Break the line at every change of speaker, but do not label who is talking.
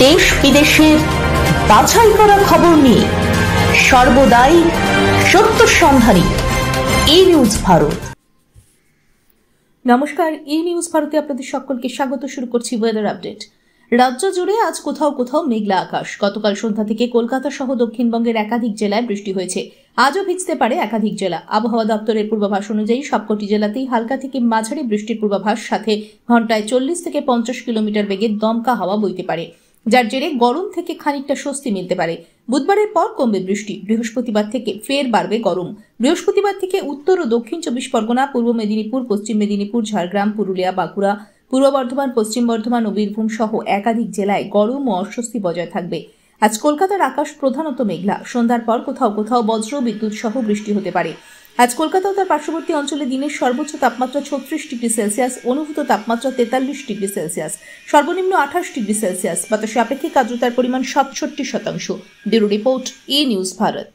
দেশ বিদেশের বাছাই করা খবর নিয়ে সর্বদাই সত্য সন্ধানী ই নিউজ ভারত। নমস্কার, ই নিউজ ভারতে আপনাদের সকলকে স্বাগত। শুরু করছি ওয়েদার আপডেট। রাজ্য জুড়ে আজ কোথাও কোথাও মেঘলা আকাশ। গতকাল সন্ধ্যা থেকে কলকাতা সহ দক্ষিণবঙ্গের একাধিক জেলায় বৃষ্টি হয়েছে। আজও ভিজতে পারে একাধিক জেলা। আবহাওয়া দপ্তরের পূর্বাভাস অনুযায়ী সবকটি জেলাতেই হালকা থেকে মাঝারি বৃষ্টির পূর্বাভাস, সাথে ঘন্টায় 40 থেকে 50 কিলোমিটার বেগে দমকা হাওয়া বইতে পারে, যার জেরে গরম থেকে খানিকটা স্বস্তি মিলতে পারে। বুধবারের পর কমবে বৃষ্টি। বৃহস্পতিবার থেকে ফের বাড়বে গরম। বৃহস্পতিবার থেকে উত্তর ও দক্ষিণ 24 পরগনা, পূর্ব মেদিনীপুর, পশ্চিম মেদিনীপুর, ঝাড়গ্রাম, পুরুলিয়া, বাঁকুড়া, পূর্ব বর্ধমান, পশ্চিম বর্ধমান ও বীরভূম সহ একাধিক জেলায় গরম ও অস্বস্তি বজায় থাকবে। আজ কলকাতার আকাশ প্রধানত মেঘলা। সন্ধ্যার পর কোথাও কোথাও বজ্র বিদ্যুৎ সহ বৃষ্টি হতে পারে। আজ কলকাতা ও তার পার্শ্ববর্তী অঞ্চলে দিনের সর্বোচ্চ তাপমাত্রা 36 ডিগ্রি সেলসিয়াস, অনুভূত তাপমাত্রা 43 ডিগ্রি সেলসিয়াস, সর্বনিম্ন 28 ডিগ্রি সেলসিয়াস। বাতাসে আপেক্ষিক আর্দ্রতার পরিমাণ 67%। ব্যুরো রিপোর্ট, ই নিউজ ভারত।